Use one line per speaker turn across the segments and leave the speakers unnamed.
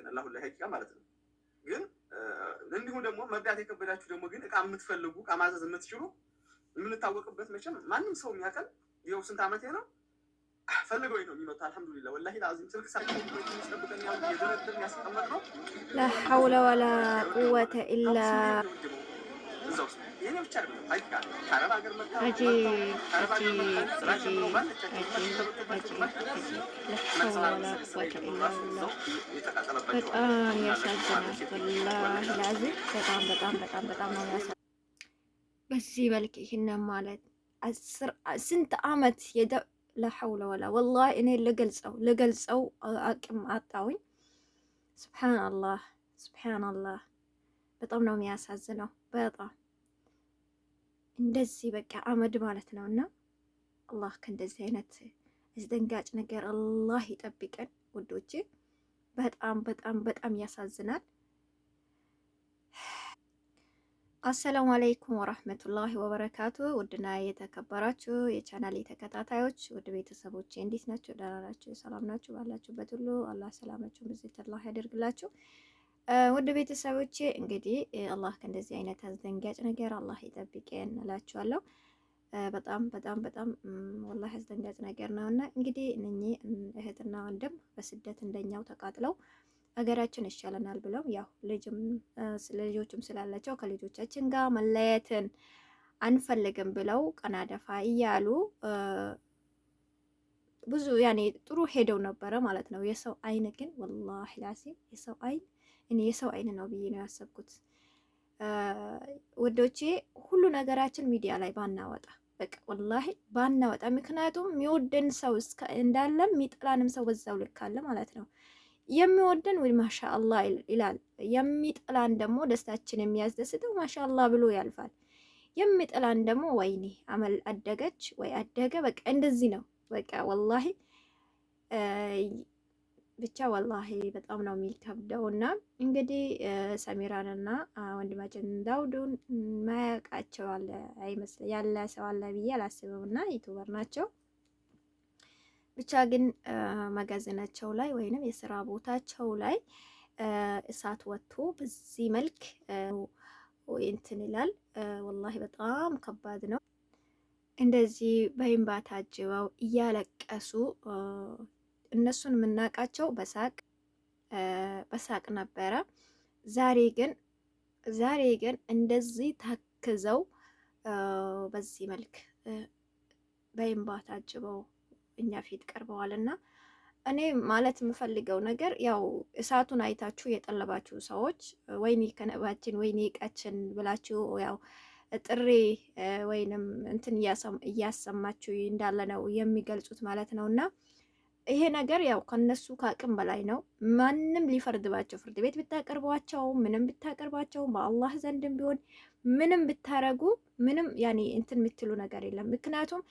አላሁ ለሐቂቃ ማለት ነው። ግን እንዲሁም ደግሞ መርዳት የከበዳችሁ ደግሞ ግን እቃ የምትፈልጉ እቃ ማዘዝ የምትችሉ የምንታወቅበት መቼም ማንም ሰው የሚያቀል ይኸው ስንት ዓመቴ ነው ፈልገው ነው የሚመጣው። አልሐምዱሊላህ ወላሂ ላዚም ስልክ ሳይሆን የሚጠብቀኝ ያው የደረደር ያስቀመጥ ነው።
ላ ሐውለ ወላ ቁወተ ኢላ
እዛው የኔ ብቻ አይደለም ሐቂቃ ከአረብ ሀገር መጣው
አጂ
ከአረብ ሀገር መጣው ስራሽ ብሎ
አጂ
ባለቻቸው
በጣም ያሳዝናል። ወላሂ ላዚም በጣም ነው ያሳዝናል። በዚህ መልክ ይህንን ማለት ስንት ዓመት ለሐውለ ወላ ወላሂ እኔ ልገልጸው አቅም አጣውኝ። ሱብሃንአላህ በጣም ነው የሚያሳዝነው። በጣም እንደዚህ በቃ አመድ ማለት ነው። እና አላህ ከእንደዚህ አይነት አስደንጋጭ ነገር አላህ ይጠብቀን ውዶቼ። በጣም ያሳዝናል። አሰላሙ አለይኩም ወራህመቱላሂ ወበረካቱ። ውድና የተከበራችሁ የቻናሌ ተከታታዮች ውድ ቤተሰቦቼ እንዴት ናችሁ? ደህና ናችሁ? ሰላም ናችሁ? ባላችሁበት ሁሉ አላህ ሰላማችሁን ብዝት አላህ ያደርግላችሁ። ውድ ቤተሰቦቼ እንግዲህ አላህ ከእንደዚህ አይነት አስደንጋጭ ነገር አላህ ይጠብቀን እላችኋለሁ። በጣም ወላሂ አስደንጋጭ ነገር ነውና እንግዲህ እነኚህ እህትና ወንድም በስደት እንደኛው ተቃጥለው ሀገራችን ይሻለናል ብለው ያው ልጆችም ስላላቸው ከልጆቻችን ጋር መለየትን አንፈልግም ብለው ቀና ደፋ እያሉ ብዙ ያኔ ጥሩ ሄደው ነበረ ማለት ነው። የሰው አይን ግን ወላሂ ላሲም የሰው አይን ነው ብዬ ነው ያሰብኩት። ወዶቼ ሁሉ ነገራችን ሚዲያ ላይ ባናወጣ በቃ ወላሂ ባናወጣ። ምክንያቱም የሚወደን ሰው እንዳለም የሚጠላንም ሰው በዛው ልክ አለ ማለት ነው። የሚወደን ወይ ማሻአላህ ይላል፣ የሚጠላን ደግሞ ደስታችን የሚያስደስተው ማሻአላህ ብሎ ያልፋል። የሚጠላን ደግሞ ወይኔ አመል አደገች ወይ አደገ በቃ እንደዚህ ነው በቃ ወላሂ ብቻ ወላሂ በጣም ነው የሚከብደውና እንግዲህ ሰሚራንና ወንድማችን ዳውዱን ማያውቃቸው ያለ ሰው አለ ብዬ አላስብምና ዩቲዩበር ናቸው። ብቻ ግን መጋዘናቸው ላይ ወይንም የስራ ቦታቸው ላይ እሳት ወጥቶ በዚህ መልክ እንትን ይላል። ወላሂ በጣም ከባድ ነው። እንደዚህ በእንባ ታጅበው እያለቀሱ እነሱን የምናውቃቸው በሳቅ ነበረ። ዛሬ ግን እንደዚህ ታክዘው በዚህ መልክ በእንባ ታጅበው እኛ ፊት ቀርበዋል። እና እኔ ማለት የምፈልገው ነገር ያው እሳቱን አይታችሁ የጠለባችሁ ሰዎች ወይኔ ከነባችን ወይኔ እቃችን ብላችሁ ያው ጥሪ ወይንም እንትን እያሰማችሁ እንዳለ ነው የሚገልጹት ማለት ነው። እና ይሄ ነገር ያው ከነሱ ከአቅም በላይ ነው። ማንም ሊፈርድባቸው ፍርድ ቤት ብታቀርቧቸው ምንም ብታቀርቧቸው በአላህ ዘንድም ቢሆን ምንም ብታረጉ ምንም ያኔ እንትን የምትሉ ነገር የለም። ምክንያቱም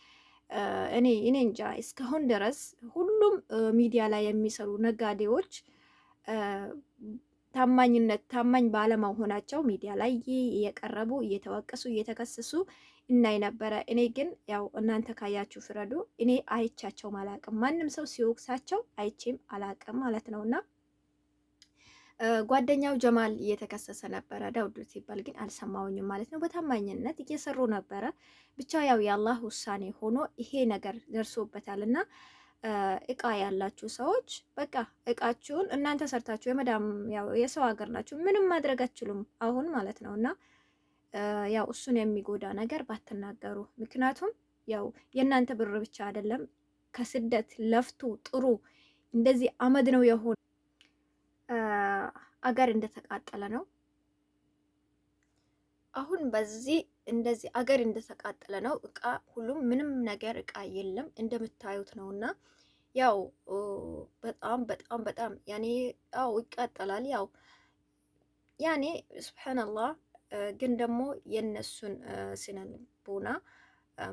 እኔ እንጃ እስካሁን ድረስ ሁሉም ሚዲያ ላይ የሚሰሩ ነጋዴዎች ታማኝ ባለመሆናቸው ሚዲያ ላይ እየቀረቡ እየተወቀሱ እየተከሰሱ እናይ ነበረ። እኔ ግን ያው እናንተ ካያችሁ ፍረዱ። እኔ አይቻቸው አላቅም። ማንም ሰው ሲወቅሳቸው አይቼም አላቅም ማለት ነውና ጓደኛው ጀማል እየተከሰሰ ነበረ። ዳውድ ሲባል ግን አልሰማውኝም ማለት ነው። በታማኝነት እየሰሩ ነበረ። ብቻ ያው የአላህ ውሳኔ ሆኖ ይሄ ነገር ደርሶበታልና እቃ ያላችሁ ሰዎች በቃ እቃችሁን እናንተ ሰርታችሁ የመዳም ያው የሰው ሀገር ናችሁ፣ ምንም ማድረግ አትችሉም አሁን ማለት ነውና ያው እሱን የሚጎዳ ነገር ባትናገሩ። ምክንያቱም ያው የእናንተ ብር ብቻ አይደለም ከስደት ለፍቶ ጥሩ እንደዚህ አመድ ነው የሆነ አገር እንደተቃጠለ ነው። አሁን በዚህ እንደዚህ አገር እንደተቃጠለ ነው። እቃ ሁሉም ምንም ነገር እቃ የለም እንደምታዩት ነውና ያው በጣም ያኔ ያው ይቃጠላል። ያው ያኔ ሱብሃንአላህ ግን ደግሞ የነሱን ስነ ልቦና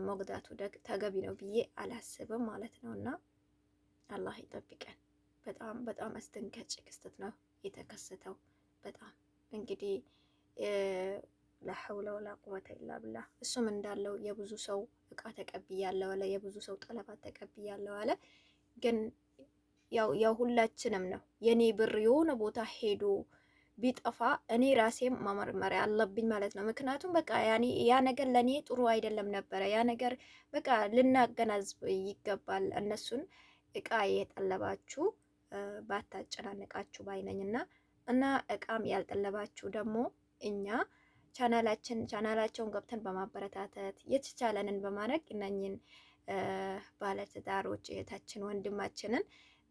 መጉዳቱ ተገቢ ነው ብዬ አላስብም ማለት ነውና አላህ ይጠብቀን። በጣም አስደንጋጭ ክስተት ነው የተከሰተው። በጣም እንግዲህ ለሐውለ ወላ ቁወተ ኢላ ቢላህ እሱም እንዳለው የብዙ ሰው እቃ ተቀብያለሁ አለ፣ የብዙ ሰው ጠለባት ተቀብያለሁ አለ። ግን ያው የሁላችንም ነው። የኔ ብር የሆነ ቦታ ሄዶ ቢጠፋ እኔ ራሴም መመርመሪያ አለብኝ ማለት ነው። ምክንያቱም በቃ ያኔ ያ ነገር ለኔ ጥሩ አይደለም ነበረ። ያ ነገር በቃ ልናገናዝብ ይገባል። እነሱን እቃ የጠለባችሁ ባታጨናንቃችሁ ባይነኝና እና እቃም ያልጠለባችሁ ደግሞ እኛ ቻናላቸውን ገብተን በማበረታታት የተቻለንን በማድረግ እነኝን ባለትዳሮች እህታችን ወንድማችንን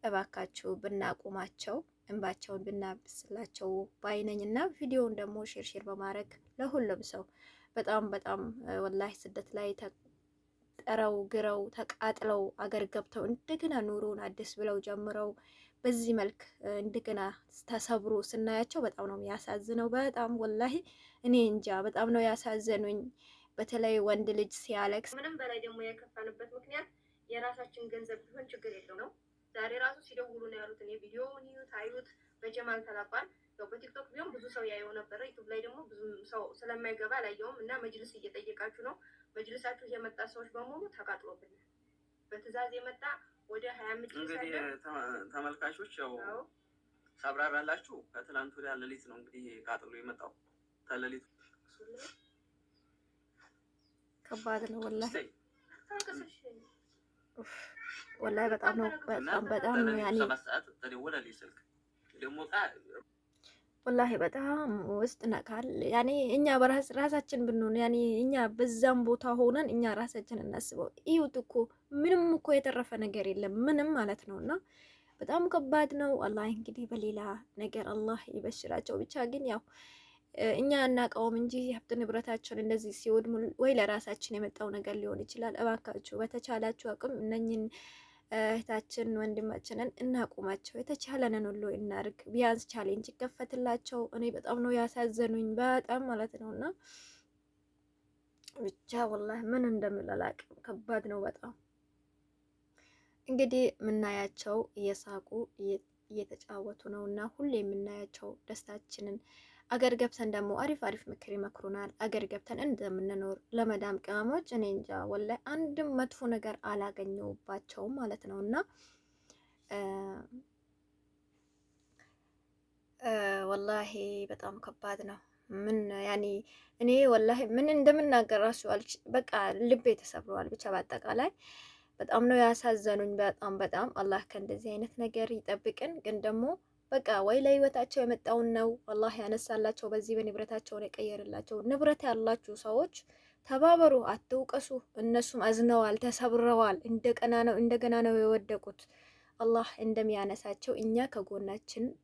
እባካችሁ ብናቁማቸው እንባቸውን ብናብስላቸው ባይነኝና ቪዲዮውን ደግሞ ሼር በማድረግ ለሁሉም ሰው በጣም ወላሂ ስደት ላይ ጠረው ግረው ተቃጥለው አገር ገብተው እንደገና ኑሮን አዲስ ብለው ጀምረው በዚህ መልክ እንደገና ተሰብሮ ስናያቸው በጣም ነው የሚያሳዝነው። በጣም ወላሂ እኔ እንጃ በጣም ነው ያሳዘኑኝ። በተለይ ወንድ ልጅ ሲያለቅስ
ምንም በላይ ደግሞ የከፋንበት ምክንያት የራሳችን ገንዘብ ቢሆን ችግር የለው ነው። ዛሬ ራሱ ሲደውሉ ነው ያሉት። እኔ ቪዲዮውን ታዩት በጀማል ተላቋል። ያው በቲክቶክ ቢሆን ብዙ ሰው ያየው ነበረ። ዩቲዩብ ላይ ደግሞ ብዙ ሰው ስለማይገባ አላየውም። እና መጅልስ እየጠየቃችሁ ነው። መጅልሳችሁ የመጣ ሰዎች በሙሉ ተቃጥሎብናል። በትዕዛዝ የመጣ ወደ 25
እንግዲህ ተመልካቾች ያው ሳብራራላችሁ ከትላንት ወዲያ ሌሊት ነው እንግዲህ ቃጥሎ የመጣው ተሌሊቱ።
ከባድ ነው ወላሂ ወላሂ በጣም ነው ያኔ ወላሂ በጣም ውስጥ ነካል። ያኔ እኛ ራሳችን ብንሆን ያኔ እኛ በዛም ቦታ ሆነን እኛ ራሳችን እናስበው። ይሁት እኮ ምንም እኮ የተረፈ ነገር የለም ምንም ማለት ነውና በጣም ከባድ ነው። አላህ እንግዲህ በሌላ ነገር አላህ ይበሽራቸው። ብቻ ግን ያው እኛ እናውቀውም እንጂ ሀብት ንብረታቸውን እንደዚህ ሲወድሙ ወይ ለራሳችን የመጣው ነገር ሊሆን ይችላል። እባካችሁ በተቻላችሁ አቅም እነኝን እህታችን ወንድማችንን እናቁማቸው። የተቻለንን ሁሉ እናርግ። ቢያንስ ቻሌንጅ ይከፈትላቸው። እኔ በጣም ነው ያሳዘኑኝ በጣም ማለት ነውና ብቻ ወላሂ ምን እንደምል አላውቅም። ከባድ ነው በጣም እንግዲህ የምናያቸው እየሳቁ እየተጫወቱ ነውና ሁሌ የምናያቸው ደስታችንን አገር ገብተን ደግሞ አሪፍ ምክር ይመክሩናል። አገር ገብተን እንደምንኖር ለመዳም ቅመሞች እኔ እንጃ ወላሂ አንድም መጥፎ ነገር አላገኘውባቸውም ማለት ነውና ወላሂ በጣም ከባድ ነው። ምን ያኔ እኔ ወላሂ ምን እንደምናገር ራሱ በቃ ልቤ ተሰብሯል። ብቻ በአጠቃላይ በጣም ነው ያሳዘኑኝ። በጣም አላህ ከእንደዚህ አይነት ነገር ይጠብቅን። ግን ደግሞ በቃ ወይ ለህይወታቸው የመጣውን ነው አላህ ያነሳላቸው፣ በዚህ በንብረታቸውን የቀየርላቸው። ንብረት ያላችሁ ሰዎች ተባበሩ፣ አትውቀሱ። እነሱም አዝነዋል፣ ተሰብረዋል፣ እንደገና ነው የወደቁት። አላህ እንደሚያነሳቸው እኛ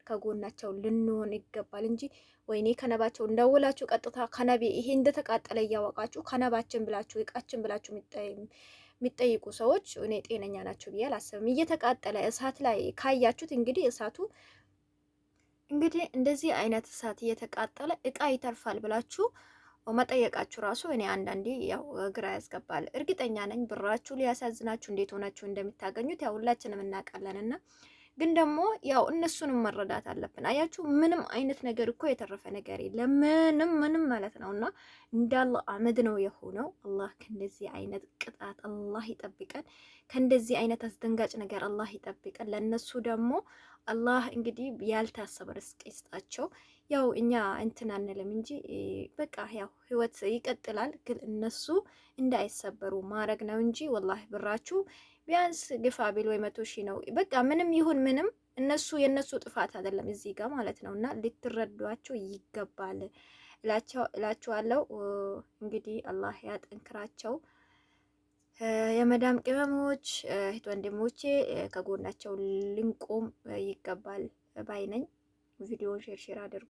ከጎናቸው ልንሆን ይገባል እንጂ ወይኔ ከነባቸው እንደውላችሁ ቀጥታ ከነቤ ይሄ እንደተቃጠለ እያወቃችሁ ከነባችን ብላችሁ እቃችን ብላችሁ የሚጠይቁ ሰዎች እኔ ጤነኛ ናቸው ብዬ አላስብም። እየተቃጠለ እሳት ላይ ካያችሁት እንግዲህ እንደዚህ አይነት እሳት እየተቃጠለ እቃ ይተርፋል ብላችሁ መጠየቃችሁ ራሱ እኔ አንዳንዴ ያው ግራ ያስገባል። እርግጠኛ ነኝ ብራችሁ ሊያሳዝናችሁ እንዴት ሆናችሁ እንደምታገኙት ያው ሁላችንም እናውቃለንና ግን ደግሞ ያው እነሱንም መረዳት አለብን። አያችሁ ምንም አይነት ነገር እኮ የተረፈ ነገር የለም ምንም ማለት ነውና እንዳለ አመድ ነው የሆነው። አላህ ከእንደዚህ አይነት ቅጣት አላህ ይጠብቀን፣ ከእንደዚህ አይነት አስደንጋጭ ነገር አላህ ይጠብቀን። ለነሱ ደግሞ አላህ እንግዲህ ያልታሰበ ርስቅ ይስጣቸው። ያው እኛ እንትን አንልም እንጂ በቃ ያው ህይወት ይቀጥላል። ግን እነሱ እንዳይሰበሩ ማድረግ ነው እንጂ ወላሂ ብራችሁ ቢያንስ ግፋ ቢል ወይ 100,000 ነው በቃ ምንም ይሁን ምንም የነሱ ጥፋት አይደለም እዚህ ጋር ማለት ነውና ልትረዷቸው ይገባል እላችኋለሁ። እንግዲህ አላህ ያጠንክራቸው። የመዳም ቅመሞች እህት ወንድሞቼ ከጎናቸው ልንቆም ይገባል ባይ ነኝ። ቪዲዮውን ሼር አድርጉ።